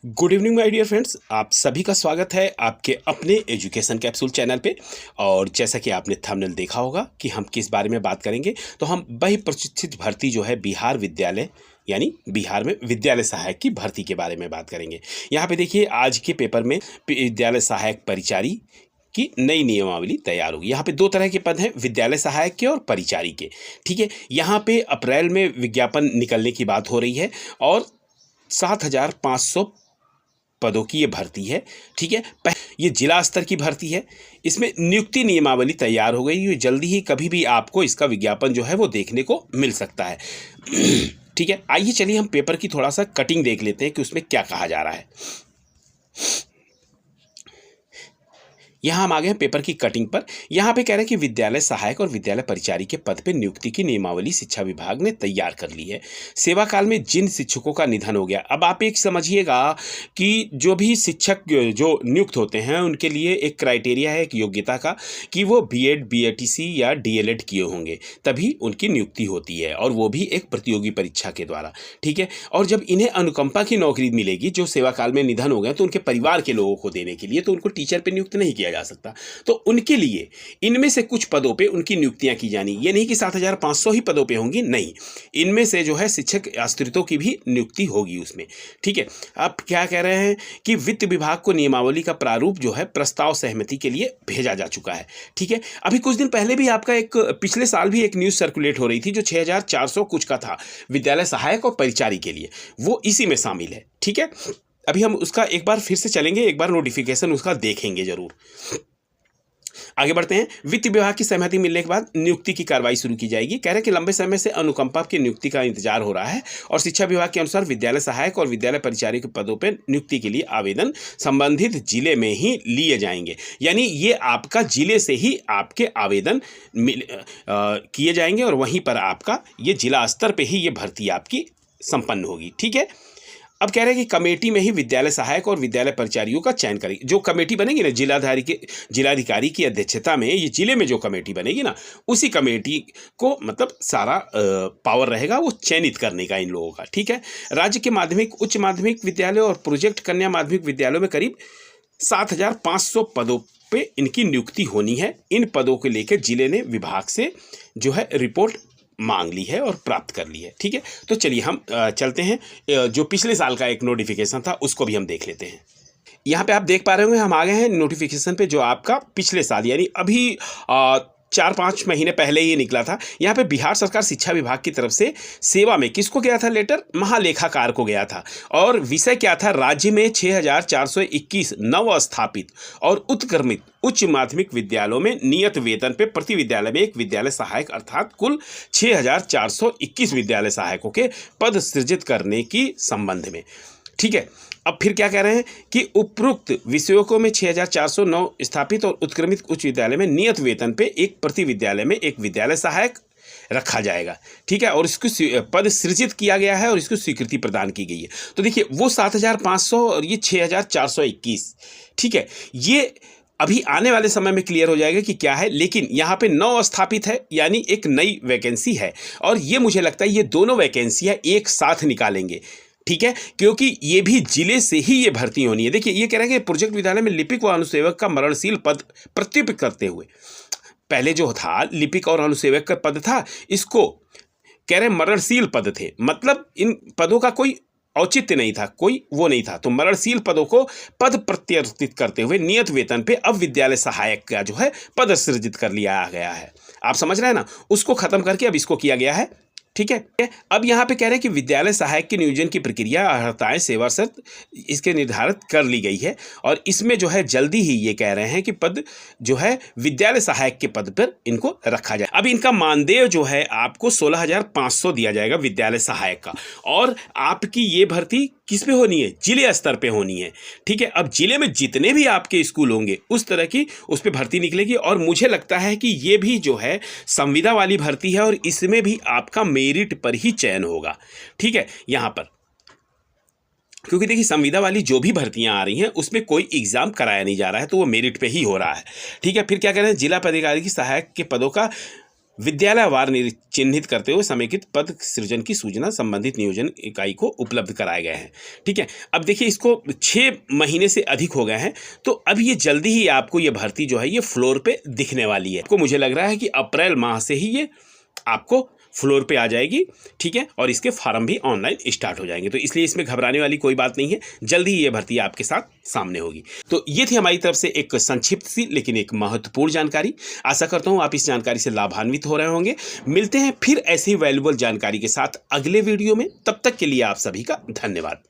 Good evening my dear friends, आप सभी का स्वागत है आपके अपने एजुकेशन कैप्सूल चैनल पे। और जैसा कि आपने थंबनेल देखा होगा कि हम किस बारे में बात करेंगे, तो हम वही प्रतिष्ठित भर्ती जो है बिहार विद्यालय यानी बिहार में विद्यालय सहायक की भर्ती के बारे में बात करेंगे। यहाँ पे देखिए, आज के पेपर में विद्यालय सहायक परिचारी की नई नियमावली तैयार होगी। यहाँ पे दो तरह के पद हैं, विद्यालय सहायक के और परिचारी के। ठीक है, यहाँ पे अप्रैल में विज्ञापन निकलने की बात हो रही है और 7,500 पदों की ये भर्ती है। ठीक है, ये जिला स्तर की भर्ती है। इसमें नियुक्ति नियमावली तैयार हो गई, ये जल्दी ही कभी भी आपको इसका विज्ञापन जो है वो देखने को मिल सकता है। ठीक है, आइए चलिए हम पेपर की थोड़ा सा कटिंग देख लेते हैं कि उसमें क्या कहा जा रहा है। यहाँ हम आ गए हैं पेपर की कटिंग पर। यहाँ पे कह रहे हैं कि विद्यालय सहायक और विद्यालय परिचारी के पद पे नियुक्ति की नियमावली शिक्षा विभाग ने तैयार कर ली है। सेवा काल में जिन शिक्षकों का निधन हो गया, अब आप एक समझिएगा कि जो भी शिक्षक जो नियुक्त होते हैं उनके लिए एक क्राइटेरिया है, एक योग्यता का, कि वो बीएड, बीएटीसी या डीएलएड किए होंगे, तभी उनकी नियुक्ति होती है, और वो भी एक प्रतियोगी परीक्षा के द्वारा। ठीक है, और जब इन्हें अनुकंपा की नौकरी मिलेगी, जो सेवा काल में निधन हो गए तो उनके परिवार के लोगों को देने के लिए, तो उनको टीचर पे नियुक्त नहीं किया जा सकता। तो उनके लिए इनमें से कुछ पदों पे उनकी नियुक्तियां की जानी, ये नहीं कि 7,500 ही पदों पे होंगी, नहीं, इनमें से जो है शिक्षक आश्रितों की भी नियुक्ति होगी उसमें। ठीक है, अब क्या कह रहे हैं कि वित्त विभाग को नियमावली का प्रारूप जो है प्रस्ताव सहमति के लिए भेजा जा चुका है। ठीक है, अभी कुछ दिन पहले भी आपका एक पिछले साल भी एक न्यूज सर्कुलेट हो रही थी जो 6,400 कुछ का था विद्यालय सहायक और परिचारी के लिए, वो इसी में शामिल है। ठीक है, अभी हम उसका एक बार फिर से चलेंगे, एक बार नोटिफिकेशन उसका देखेंगे जरूर। आगे बढ़ते हैं। वित्त विभाग की सहमति मिलने के बाद नियुक्ति की कार्रवाई शुरू की जाएगी। कह रहे हैं कि लंबे समय से अनुकंपा की नियुक्ति का इंतजार हो रहा है और शिक्षा विभाग के अनुसार विद्यालय सहायक और विद्यालय परिचारी के पदों पर नियुक्ति के लिए आवेदन संबंधित जिले में ही लिए जाएंगे। यानी ये आपका जिले से ही आपके आवेदन किए जाएंगे और वहीं पर आपका ये जिला स्तर पर ही ये भर्ती आपकी संपन्न होगी। ठीक है, अब कह रहे हैं कि कमेटी में ही विद्यालय सहायक और विद्यालय परिचारियों का चयन करेगी। जो कमेटी बनेगी ना, जिलाधिकारी की अध्यक्षता में ये जिले में जो कमेटी बनेगी ना, उसी कमेटी को मतलब सारा पावर रहेगा वो चयनित करने का इन लोगों का। ठीक है, राज्य के माध्यमिक, उच्च माध्यमिक विद्यालय और प्रोजेक्ट कन्या माध्यमिक विद्यालयों में करीब 7,500 पदों पे इनकी नियुक्ति होनी है। इन पदों को लेकर जिले ने विभाग से जो है रिपोर्ट मांग ली है और प्राप्त कर ली है। ठीक है, तो चलिए हम चलते हैं, जो पिछले साल का एक नोटिफिकेशन था उसको भी हम देख लेते हैं। यहाँ पे आप देख पा रहे होंगे, हम आ गए हैं नोटिफिकेशन पे जो आपका पिछले साल यानी अभी 4-5 महीने पहले ये निकला था। यहाँ पे बिहार सरकार शिक्षा विभाग की तरफ से सेवा में किसको गया था लेटर? महालेखाकार को गया था। और विषय क्या था? राज्य में 6,421 नवस्थापित और उत्क्रमित उच्च माध्यमिक विद्यालयों में नियत वेतन पे प्रति विद्यालय में एक विद्यालय सहायक अर्थात कुल 6,421 विद्यालय सहायकों के पद सृजित करने की संबंध में। ठीक है, अब फिर क्या कह रहे हैं कि उपरोक्त विषयों में 6,409 स्थापित और उत्क्रमित उच्च विद्यालय में नियत वेतन पे एक प्रति विद्यालय में एक विद्यालय सहायक रखा जाएगा। ठीक है, और इसको पद सृजित किया गया है और इसको स्वीकृति प्रदान की गई है। तो देखिए, वो 7,500 और ये 6,421। ठीक है, ये अभी आने वाले समय में क्लियर हो जाएगा कि क्या है, लेकिन यहाँ पे नव स्थापित है यानी एक नई वैकेंसी है, और ये मुझे लगता है ये दोनों वैकेंसियाँ एक साथ निकालेंगे। ठीक है, क्योंकि ये भी जिले से ही ये भर्ती होनी है। देखिए, ये कह रहे हैं कि प्रोजेक्ट विद्यालय में लिपिक व अनुसेवक का मरणशील पद प्रत्युप करते हुए, पहले जो था लिपिक और अनुसेवक का पद था, इसको कह रहे मरणशील पद थे, मतलब इन पदों का कोई औचित्य नहीं था, कोई वो नहीं था, तो मरणशील पदों को पद प्रत्यावर्तित करते हुए नियत वेतन पे अब विद्यालय सहायक का जो है पद सृजित कर लिया गया है। आप समझ रहे हैं ना, उसको खत्म करके अब इसको किया गया है। ठीक है, अब यहाँ पे कह रहे हैं कि विद्यालय सहायक के नियोजन की प्रक्रिया, अर्हताएं, सेवा शर्त इसके निर्धारित कर ली गई है, और इसमें जो है जल्दी ही ये कह रहे हैं कि पद जो है विद्यालय सहायक के पद पर इनको रखा जाए। अब इनका मानदेय जो है आपको 16,500 दिया जाएगा विद्यालय सहायक का, और आपकी ये भर्ती किस पे होनी है? जिले स्तर पे होनी है। ठीक है, अब जिले में जितने भी आपके स्कूल होंगे उस तरह की उस पर भर्ती निकलेगी, और मुझे लगता है कि ये भी जो है संविदा वाली भर्ती है और इसमें भी आपका मेरिट पर ही चयन होगा। ठीक है, यहाँ पर क्योंकि देखिए संविदा वाली जो भी भर्तियां आ रही हैं उसमें कोई एग्जाम कराया नहीं जा रहा है, तो वो मेरिट पे ही हो रहा है। ठीक है, फिर क्या कह रहे हैं? जिला पदाधिकारी की सहायक के पदों का विद्यालयवार चिन्हित करते हुए समेकित पद सृजन की सूचना संबंधित नियोजन इकाई को उपलब्ध कराए गए हैं। ठीक है, अब देखिए इसको 6 महीने से अधिक हो गए हैं, तो अब ये जल्दी ही आपको ये भर्ती जो है ये फ्लोर पे दिखने वाली है। आपको मुझे लग रहा है कि अप्रैल माह से ही ये आपको फ्लोर पे आ जाएगी। ठीक है, और इसके फार्म भी ऑनलाइन स्टार्ट हो जाएंगे, तो इसलिए इसमें घबराने वाली कोई बात नहीं है, जल्दी ही ये भर्ती आपके साथ सामने होगी। तो ये थी हमारी तरफ से एक संक्षिप्त सी लेकिन एक महत्वपूर्ण जानकारी। आशा करता हूँ आप इस जानकारी से लाभान्वित हो रहे होंगे। मिलते हैं फिर ऐसी वैल्यूबल जानकारी के साथ अगले वीडियो में, तब तक के लिए आप सभी का धन्यवाद।